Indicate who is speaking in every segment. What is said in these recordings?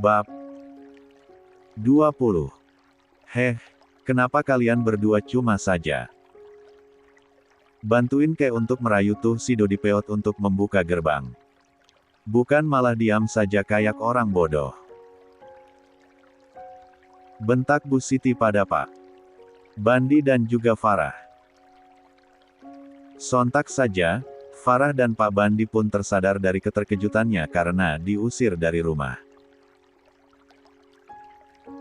Speaker 1: Bab 20. Kenapa kalian berdua cuma saja bantuin Kek untuk merayu tuh si Dodi Peot untuk membuka gerbang? Bukan malah diam saja kayak orang bodoh. Bentak Bu Siti pada Pak Bandi dan juga Farah. Sontak saja, Farah dan Pak Bandi pun tersadar dari keterkejutannya karena diusir dari rumah.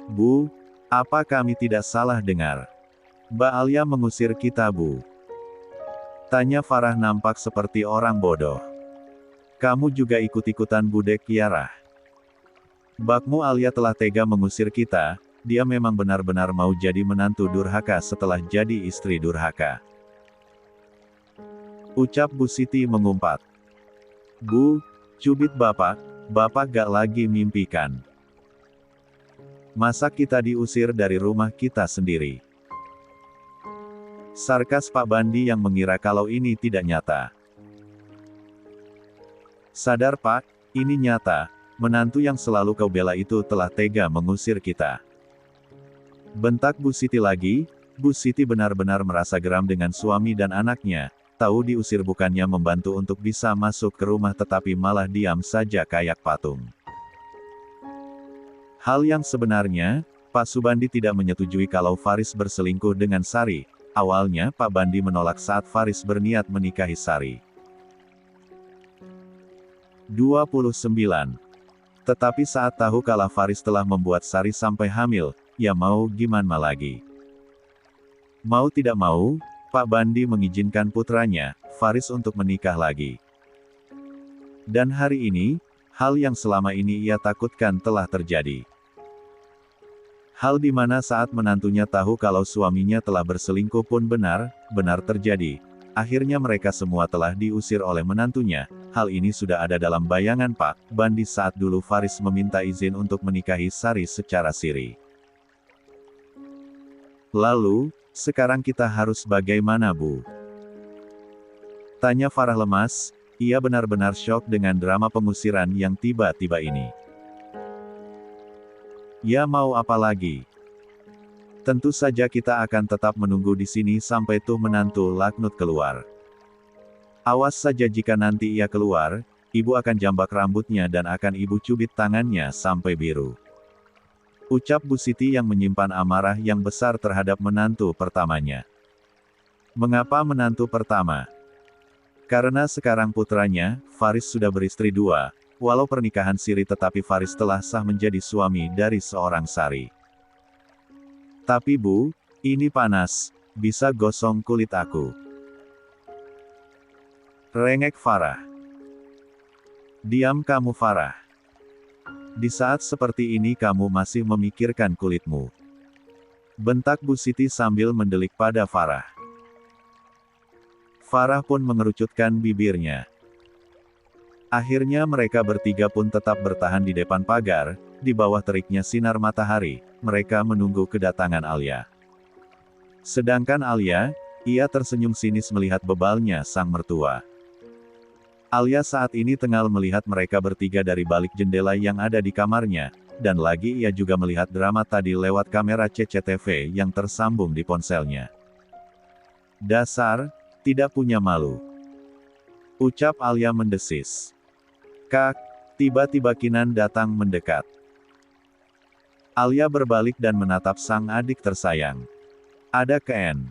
Speaker 1: Bu, apa kami tidak salah dengar? Mbak Alia mengusir kita, Bu? Tanya Farah nampak seperti orang bodoh. Kamu juga ikut-ikutan budek Kiarah. Bakmu Alia telah tega mengusir kita, dia memang benar-benar mau jadi menantu durhaka setelah jadi istri durhaka. Ucap Bu Siti mengumpat. Bu, cubit Bapak gak lagi mimpikan. Masa kita diusir dari rumah kita sendiri? Sarkas Pak Bandi yang mengira kalau ini tidak nyata. Sadar Pak, ini nyata, menantu yang selalu kau bela itu telah tega mengusir kita. Bentak Bu Siti lagi. Bu Siti benar-benar merasa geram dengan suami dan anaknya, tahu diusir bukannya membantu untuk bisa masuk ke rumah tetapi malah diam saja kayak patung. Hal yang sebenarnya, Pak Subandi tidak menyetujui kalau Faris berselingkuh dengan Sari. Awalnya Pak Bandi menolak saat Faris berniat menikahi Sari. 29. Tetapi saat tahu kalau Faris telah membuat Sari sampai hamil, ya mau gimana lagi? Mau tidak mau, Pak Bandi mengizinkan putranya, Faris untuk menikah lagi. Dan hari ini, hal yang selama ini ia takutkan telah terjadi. Hal di mana saat menantunya tahu kalau suaminya telah berselingkuh pun benar terjadi. Akhirnya mereka semua telah diusir oleh menantunya. Hal ini sudah ada dalam bayangan Pak Bandi saat dulu Faris meminta izin untuk menikahi Sari secara siri. Lalu, sekarang kita harus bagaimana, Bu? Tanya Farah lemas, ia benar-benar syok dengan drama pengusiran yang tiba-tiba ini. Ya mau apa lagi? Tentu saja kita akan tetap menunggu di sini sampai tuh menantu laknut keluar. Awas saja jika nanti ia keluar, ibu akan jambak rambutnya dan akan ibu cubit tangannya sampai biru. Ucap Bu Siti yang menyimpan amarah yang besar terhadap menantu pertamanya. Mengapa menantu pertama? Karena sekarang putranya, Faris sudah beristri dua, walau pernikahan siri tetapi Faris telah sah menjadi suami dari seorang Sari. Tapi Bu, ini panas, bisa gosong kulit aku. Rengek Farah. Diam kamu Farah. Di saat seperti ini kamu masih memikirkan kulitmu. Bentak Bu Siti sambil mendelik pada Farah. Farah pun mengerucutkan bibirnya. Akhirnya mereka bertiga pun tetap bertahan di depan pagar, di bawah teriknya sinar matahari, mereka menunggu kedatangan Alia. Sedangkan Alia, ia tersenyum sinis melihat bebalnya sang mertua. Alia saat ini tengah melihat mereka bertiga dari balik jendela yang ada di kamarnya, dan lagi ia juga melihat drama tadi lewat kamera CCTV yang tersambung di ponselnya. Dasar, tidak punya malu. Ucap Alia mendesis. Kak, tiba-tiba Kinan datang mendekat. Alia berbalik dan menatap sang adik tersayang. Ada Ken.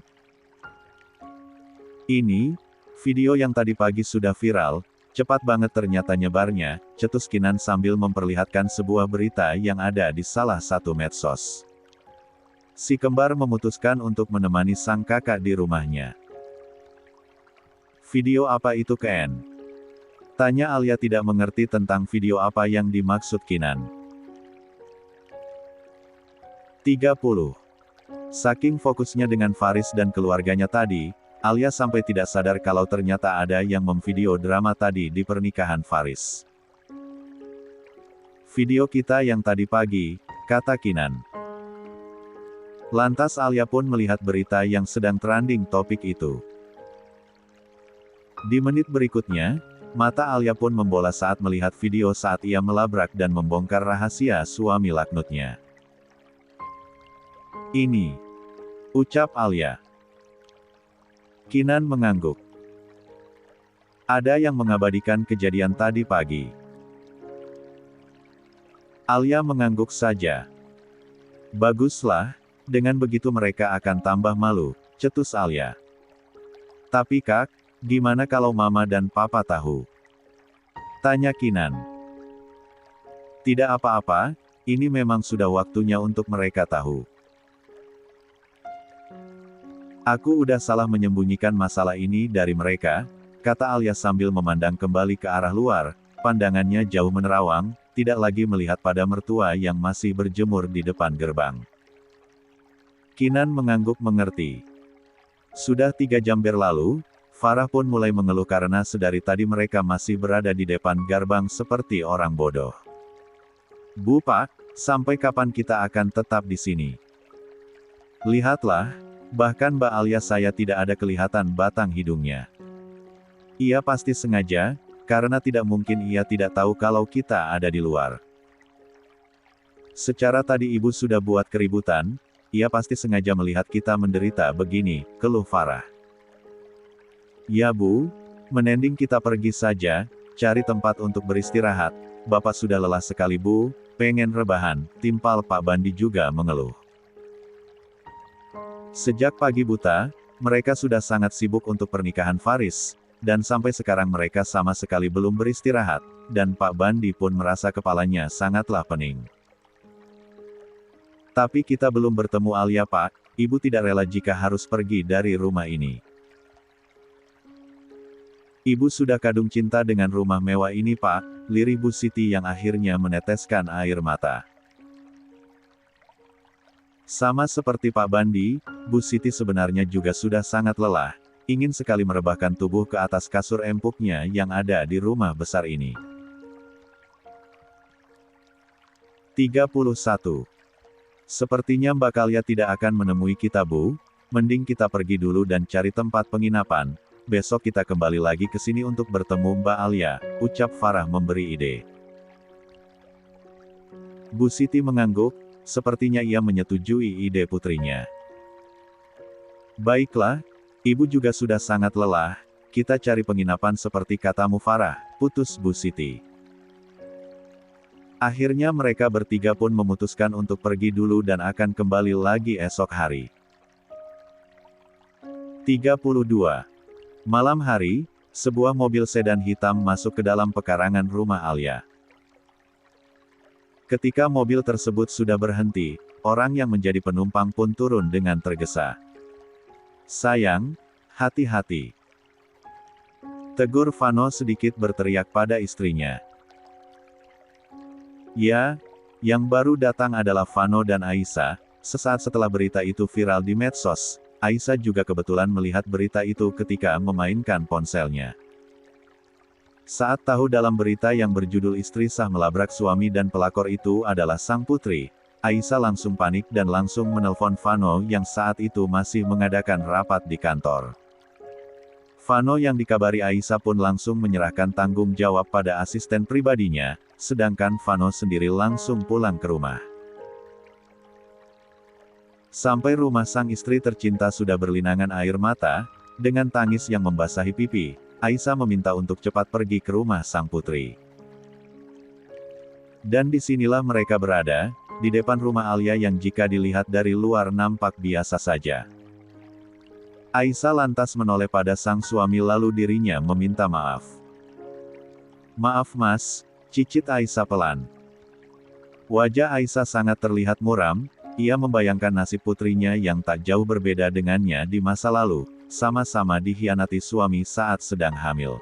Speaker 1: Ini, video yang tadi pagi sudah viral, cepat banget ternyata nyebarnya, cetus Kinan sambil memperlihatkan sebuah berita yang ada di salah satu medsos. Si kembar memutuskan untuk menemani sang kakak di rumahnya. Video apa itu Ken? Tanya Alia tidak mengerti tentang video apa yang dimaksud Kinan. 30. Saking fokusnya dengan Faris dan keluarganya tadi, Alia sampai tidak sadar kalau ternyata ada yang memvideo drama tadi di pernikahan Faris. Video kita yang tadi pagi, kata Kinan. Lantas Alia pun melihat berita yang sedang trending topik itu. Di menit berikutnya, Mata Alia pun membola saat melihat video saat ia melabrak dan membongkar rahasia suami laknutnya. Ini, ucap Alia. Kinan mengangguk. Ada yang mengabadikan kejadian tadi pagi. Alia mengangguk saja. Baguslah, dengan begitu mereka akan tambah malu, cetus Alia. Tapi Kak, gimana kalau Mama dan Papa tahu? Tanya Kinan. Tidak apa-apa, ini memang sudah waktunya untuk mereka tahu. Aku udah salah menyembunyikan masalah ini dari mereka, kata Alia sambil memandang kembali ke arah luar, pandangannya jauh menerawang, tidak lagi melihat pada mertua yang masih berjemur di depan gerbang. Kinan mengangguk mengerti. Sudah 3 jam berlalu, Farah pun mulai mengeluh karena sedari tadi mereka masih berada di depan gerbang seperti orang bodoh. Bu Pak, sampai kapan kita akan tetap di sini? Lihatlah, bahkan Mbak Alia saya tidak ada kelihatan batang hidungnya. Ia pasti sengaja, karena tidak mungkin ia tidak tahu kalau kita ada di luar. Secara tadi ibu sudah buat keributan, ia pasti sengaja melihat kita menderita begini, keluh Farah. Ya Bu, mending kita pergi saja, cari tempat untuk beristirahat, Bapak sudah lelah sekali Bu, pengen rebahan, timpal Pak Bandi juga mengeluh. Sejak pagi buta, mereka sudah sangat sibuk untuk pernikahan Faris, dan sampai sekarang mereka sama sekali belum beristirahat, dan Pak Bandi pun merasa kepalanya sangatlah pening. Tapi kita belum bertemu Alia Pak, Ibu tidak rela jika harus pergi dari rumah ini. Ibu sudah kadung cinta dengan rumah mewah ini Pak, lirih Bu Siti yang akhirnya meneteskan air mata. Sama seperti Pak Bandi, Bu Siti sebenarnya juga sudah sangat lelah, ingin sekali merebahkan tubuh ke atas kasur empuknya yang ada di rumah besar ini. 31. Sepertinya Mbak Kalia tidak akan menemui kita Bu, mending kita pergi dulu dan cari tempat penginapan. Besok kita kembali lagi ke sini untuk bertemu Mbak Alia, ucap Farah memberi ide. Bu Siti mengangguk, sepertinya ia menyetujui ide putrinya. Baiklah, Ibu juga sudah sangat lelah, kita cari penginapan seperti katamu Farah, putus Bu Siti. Akhirnya mereka bertiga pun memutuskan untuk pergi dulu dan akan kembali lagi esok hari. 32. Malam hari, sebuah mobil sedan hitam masuk ke dalam pekarangan rumah Alia. Ketika mobil tersebut sudah berhenti, orang yang menjadi penumpang pun turun dengan tergesa. Sayang, hati-hati. Tegur Vano sedikit berteriak pada istrinya. Ya, yang baru datang adalah Vano dan Aisyah. Sesaat setelah berita itu viral di medsos, Aisyah juga kebetulan melihat berita itu ketika memainkan ponselnya. Saat tahu dalam berita yang berjudul istri sah melabrak suami dan pelakor itu adalah sang putri, Aisyah langsung panik dan langsung menelpon Vano yang saat itu masih mengadakan rapat di kantor. Vano yang dikabari Aisyah pun langsung menyerahkan tanggung jawab pada asisten pribadinya, sedangkan Vano sendiri langsung pulang ke rumah. Sampai rumah sang istri tercinta sudah berlinangan air mata, dengan tangis yang membasahi pipi, Aisyah meminta untuk cepat pergi ke rumah sang putri. Dan disinilah mereka berada, di depan rumah Alia yang jika dilihat dari luar nampak biasa saja. Aisyah lantas menoleh pada sang suami lalu dirinya meminta maaf. Maaf Mas, cicit Aisyah pelan. Wajah Aisyah sangat terlihat muram. Ia membayangkan nasib putrinya yang tak jauh berbeda dengannya di masa lalu, sama-sama dikhianati suami saat sedang hamil.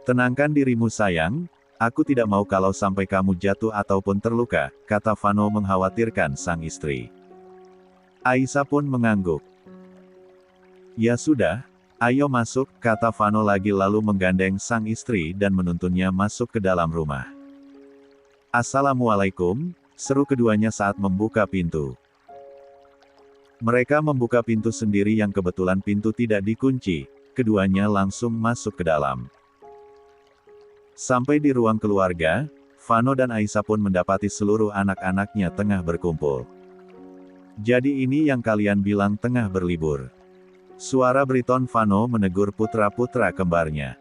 Speaker 1: Tenangkan dirimu sayang, aku tidak mau kalau sampai kamu jatuh ataupun terluka, kata Vano mengkhawatirkan sang istri. Aisyah pun mengangguk. Ya sudah, ayo masuk, kata Vano lagi lalu menggandeng sang istri dan menuntunnya masuk ke dalam rumah. Assalamualaikum, seru keduanya saat membuka pintu. Mereka membuka pintu sendiri yang kebetulan pintu tidak dikunci, keduanya langsung masuk ke dalam. Sampai di ruang keluarga, Vano dan Aisyah pun mendapati seluruh anak-anaknya tengah berkumpul. "Jadi ini yang kalian bilang tengah berlibur?" Suara beriton Vano menegur putra-putra kembarnya.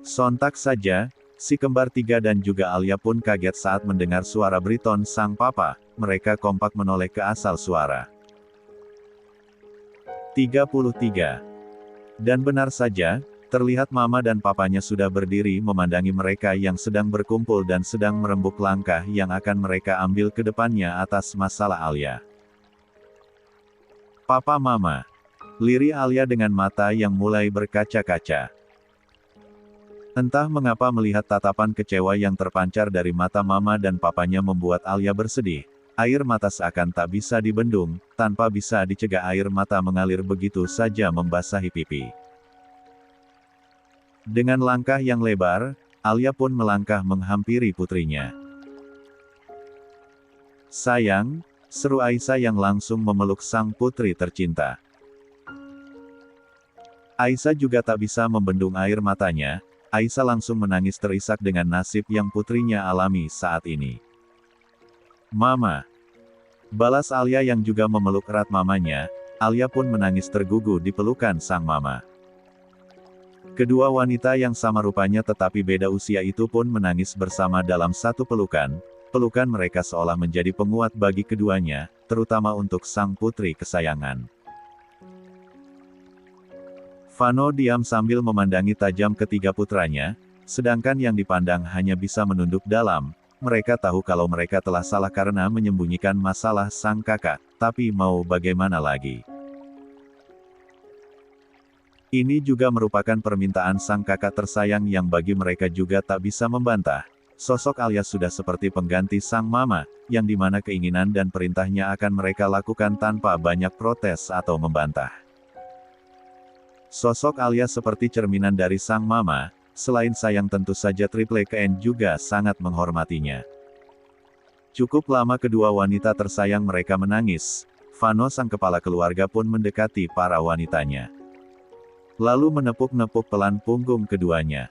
Speaker 1: Sontak saja, si kembar tiga dan juga Alia pun kaget saat mendengar suara beriton sang papa. Mereka kompak menoleh ke asal suara. 33. Dan benar saja, terlihat mama dan papanya sudah berdiri memandangi mereka yang sedang berkumpul dan sedang merembuk langkah yang akan mereka ambil ke depannya atas masalah Alia. "Papa Mama," lirik Alia dengan mata yang mulai berkaca-kaca. Entah mengapa melihat tatapan kecewa yang terpancar dari mata mama dan papanya membuat Alia bersedih. Air mata seakan tak bisa dibendung, tanpa bisa dicegah air mata mengalir begitu saja membasahi pipi. Dengan langkah yang lebar, Alia pun melangkah menghampiri putrinya. "Sayang," seru Aisyah yang langsung memeluk sang putri tercinta. Aisyah juga tak bisa membendung air matanya. Aisyah langsung menangis terisak dengan nasib yang putrinya alami saat ini. "Mama," balas Alia yang juga memeluk erat mamanya. Alia pun menangis tergugu di pelukan sang mama. Kedua wanita yang sama rupanya tetapi beda usia itu pun menangis bersama dalam satu pelukan. Pelukan mereka seolah menjadi penguat bagi keduanya, terutama untuk sang putri kesayangan. Vano diam sambil memandangi tajam ketiga putranya, sedangkan yang dipandang hanya bisa menunduk dalam. Mereka tahu kalau mereka telah salah karena menyembunyikan masalah sang kakak, tapi mau bagaimana lagi? Ini juga merupakan permintaan sang kakak tersayang yang bagi mereka juga tak bisa membantah. Sosok Alia sudah seperti pengganti sang mama, yang dimana keinginan dan perintahnya akan mereka lakukan tanpa banyak protes atau membantah. Sosok Alia seperti cerminan dari sang mama, selain sayang tentu saja Triple KN juga sangat menghormatinya. Cukup lama kedua wanita tersayang mereka menangis, Vano sang kepala keluarga pun mendekati para wanitanya. Lalu menepuk-nepuk pelan punggung keduanya.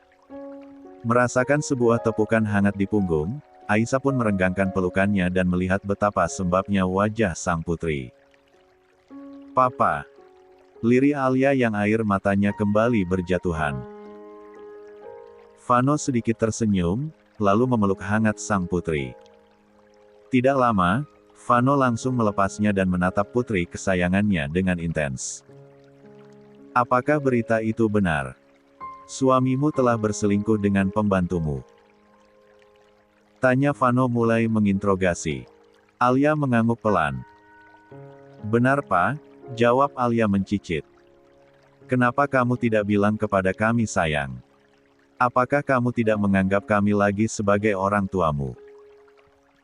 Speaker 1: Merasakan sebuah tepukan hangat di punggung, Aisyah pun merenggangkan pelukannya dan melihat betapa sembabnya wajah sang putri. "Papa," lirik Alia yang air matanya kembali berjatuhan. Vano sedikit tersenyum, lalu memeluk hangat sang putri. Tidak lama, Vano langsung melepasnya dan menatap putri kesayangannya dengan intens. "Apakah berita itu benar? Suamimu telah berselingkuh dengan pembantumu?" tanya Vano mulai menginterogasi. Alia mengangguk pelan. "Benar Pak," jawab Alia mencicit. "Kenapa kamu tidak bilang kepada kami sayang? Apakah kamu tidak menganggap kami lagi sebagai orang tuamu?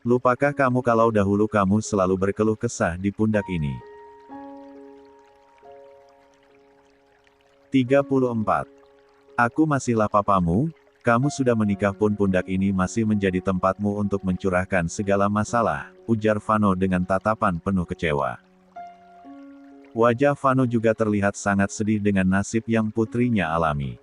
Speaker 1: Lupakah kamu kalau dahulu kamu selalu berkeluh kesah di pundak ini?" 34. "Aku masihlah papamu, kamu sudah menikah pun pundak ini masih menjadi tempatmu untuk mencurahkan segala masalah," ujar Vano dengan tatapan penuh kecewa. Wajah Vano juga terlihat sangat sedih dengan nasib yang putrinya alami.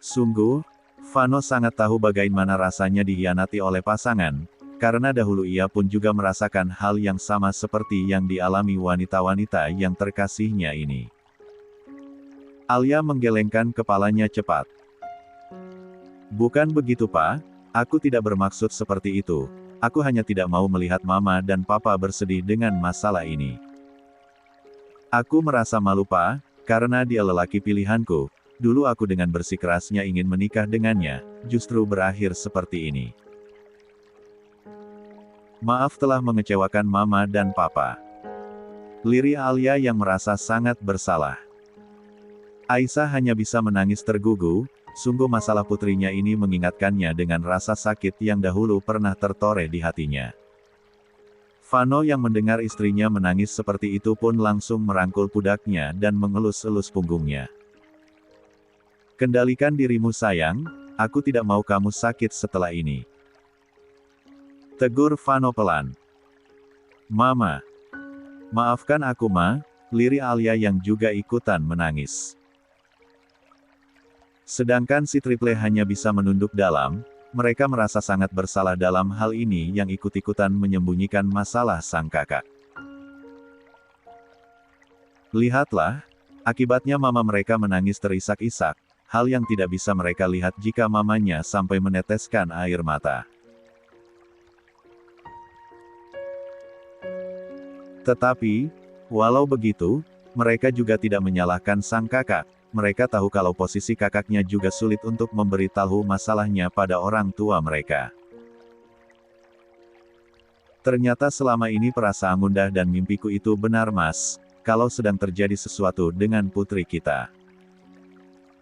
Speaker 1: Sungguh, Vano sangat tahu bagaimana rasanya dikhianati oleh pasangan, karena dahulu ia pun juga merasakan hal yang sama seperti yang dialami wanita-wanita yang terkasihnya ini. Alia menggelengkan kepalanya cepat. "Bukan begitu Pak, aku tidak bermaksud seperti itu. Aku hanya tidak mau melihat mama dan papa bersedih dengan masalah ini. Aku merasa malu Pak, karena dia lelaki pilihanku. Dulu aku dengan bersikeras ingin menikah dengannya, justru berakhir seperti ini. Maaf telah mengecewakan mama dan papa." Lirik Alia yang merasa sangat bersalah. Aisyah hanya bisa menangis tergugu, sungguh masalah putrinya ini mengingatkannya dengan rasa sakit yang dahulu pernah tertoreh di hatinya. Vano yang mendengar istrinya menangis seperti itu pun langsung merangkul pundaknya dan mengelus-elus punggungnya. "Kendalikan dirimu sayang, aku tidak mau kamu sakit setelah ini," tegur Vano pelan. "Mama, maafkan aku Ma, Liri Alia yang juga ikutan menangis. Sedangkan si Triple hanya bisa menunduk dalam, mereka merasa sangat bersalah dalam hal ini yang ikut-ikutan menyembunyikan masalah sang kakak. Lihatlah, akibatnya mama mereka menangis terisak-isak, hal yang tidak bisa mereka lihat jika mamanya sampai meneteskan air mata. Tetapi, walau begitu, mereka juga tidak menyalahkan sang kakak. Mereka tahu kalau posisi kakaknya juga sulit untuk memberitahu masalahnya pada orang tua mereka. Ternyata selama ini perasaan gundah dan mimpiku itu benar, Mas, kalau sedang terjadi sesuatu dengan putri kita.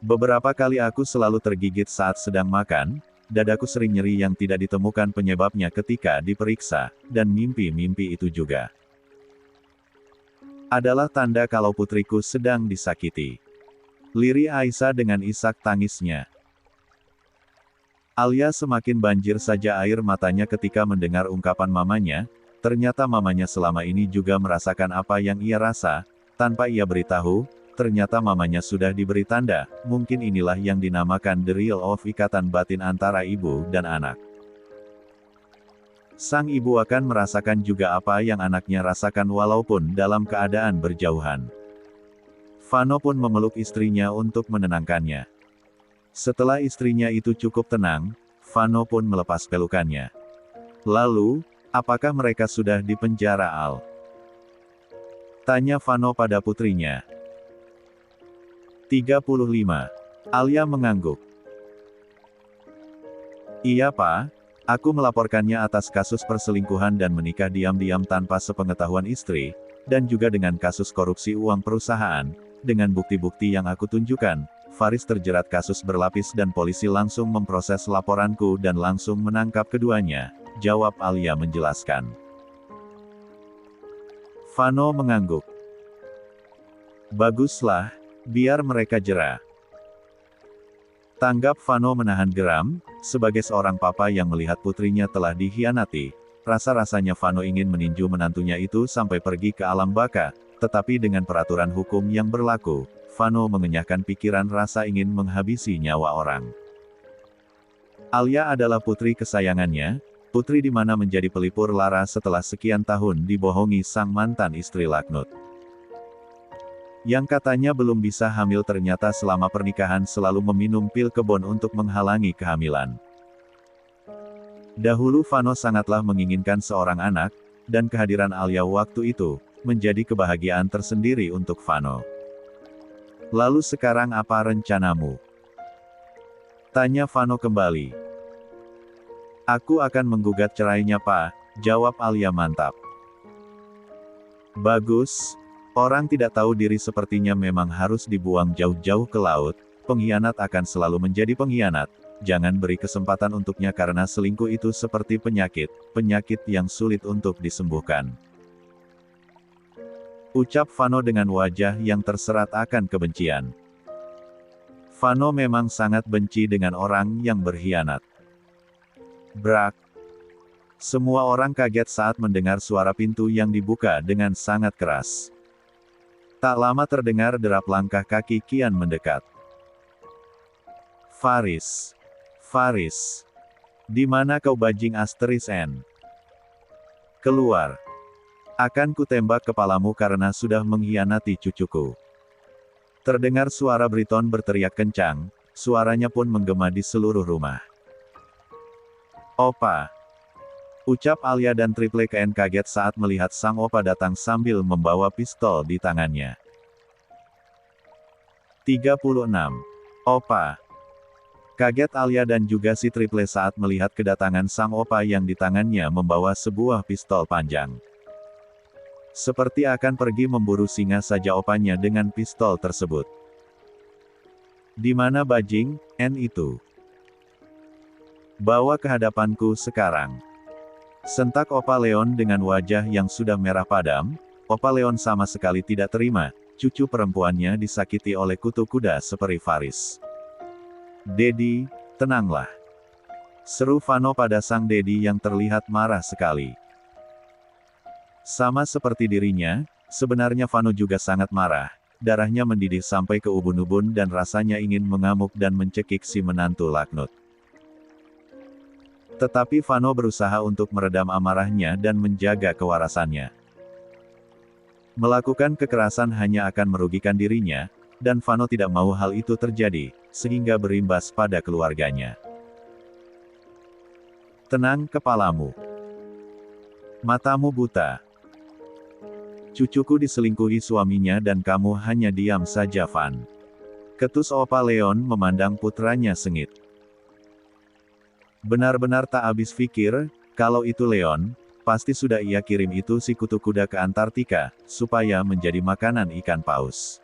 Speaker 1: Beberapa kali aku selalu tergigit saat sedang makan, dadaku sering nyeri yang tidak ditemukan penyebabnya ketika diperiksa, dan mimpi-mimpi itu juga adalah tanda kalau putriku sedang disakiti. Liri Aisyah dengan isak tangisnya. Alia semakin banjir saja air matanya ketika mendengar ungkapan mamanya, ternyata mamanya selama ini juga merasakan apa yang ia rasa, tanpa ia beritahu, ternyata mamanya sudah diberi tanda, mungkin inilah yang dinamakan the real of ikatan batin antara ibu dan anak. Sang ibu akan merasakan juga apa yang anaknya rasakan walaupun dalam keadaan berjauhan. Vano pun memeluk istrinya untuk menenangkannya. Setelah istrinya itu cukup tenang, Vano pun melepas pelukannya. Lalu, apakah mereka sudah di penjara, Al? Tanya Vano pada putrinya. 35. Alia mengangguk. Iya, Pak. Aku melaporkannya atas kasus perselingkuhan dan menikah diam-diam tanpa sepengetahuan istri, dan juga dengan kasus korupsi uang perusahaan. Dengan bukti-bukti yang aku tunjukkan, Faris terjerat kasus berlapis dan polisi langsung memproses laporanku dan langsung menangkap keduanya, jawab Alia menjelaskan. Vano mengangguk. Baguslah, biar mereka jera. Tanggap Vano menahan geram, sebagai seorang papa yang melihat putrinya telah dikhianati, rasa-rasanya Vano ingin meninju menantunya itu sampai pergi ke alam baka, tetapi dengan peraturan hukum yang berlaku, Vano mengenyahkan pikiran rasa ingin menghabisi nyawa orang. Alia adalah putri kesayangannya, putri di mana menjadi pelipur lara setelah sekian tahun dibohongi sang mantan istri laknat. Yang katanya belum bisa hamil ternyata selama pernikahan selalu meminum pil kebon untuk menghalangi kehamilan. Dahulu Vano sangatlah menginginkan seorang anak, dan kehadiran Alia waktu itu, menjadi kebahagiaan tersendiri untuk Vano. Lalu sekarang apa rencanamu? Tanya Vano kembali. Aku akan menggugat cerainya, Pak, jawab Alia mantap. Bagus. Orang tidak tahu diri sepertinya memang harus dibuang jauh-jauh ke laut, pengkhianat akan selalu menjadi pengkhianat, jangan beri kesempatan untuknya karena selingkuh itu seperti penyakit yang sulit untuk disembuhkan. Ucap Vano dengan wajah yang terserat akan kebencian. Vano memang sangat benci dengan orang yang berkhianat. Brak. Semua orang kaget saat mendengar suara pintu yang dibuka dengan sangat keras. Tak lama terdengar derap langkah kaki kian mendekat. Faris. Faris. Di mana kau bajing asteris N? Keluar. Akan kutembak kepalamu karena sudah mengkhianati cucuku. Terdengar suara Briton berteriak kencang, suaranya pun menggema di seluruh rumah. Opa. Ucap Alia dan Triple KN kaget saat melihat sang opa datang sambil membawa pistol di tangannya. 36. Opa. Kaget Alia dan juga si Triple saat melihat kedatangan sang opa yang di tangannya membawa sebuah pistol panjang. Seperti akan pergi memburu singa saja opanya dengan pistol tersebut. Di mana bajing, N itu? Bawa ke hadapanku sekarang. Sentak Opa Leon dengan wajah yang sudah merah padam. Opa Leon sama sekali tidak terima, cucu perempuannya disakiti oleh kutu kuda seperti Faris. Dedi, tenanglah. Seru Vano pada sang Dedi yang terlihat marah sekali. Sama seperti dirinya, Sebenarnya Vano juga sangat marah. Darahnya mendidih sampai ke ubun-ubun dan rasanya ingin mengamuk dan mencekik si menantu laknut. Tetapi Vano berusaha untuk meredam amarahnya dan menjaga kewarasannya. Melakukan kekerasan hanya akan merugikan dirinya, dan Vano tidak mau hal itu terjadi, sehingga berimbas pada keluarganya. Tenang kepalamu. Matamu buta. Cucuku diselingkuhi suaminya dan kamu hanya diam saja, Van. Ketus Opa Leon memandang putranya sengit. Benar-benar tak habis pikir, kalau itu Leon, pasti sudah ia kirim itu si kutu kuda ke Antartika, supaya menjadi makanan ikan paus.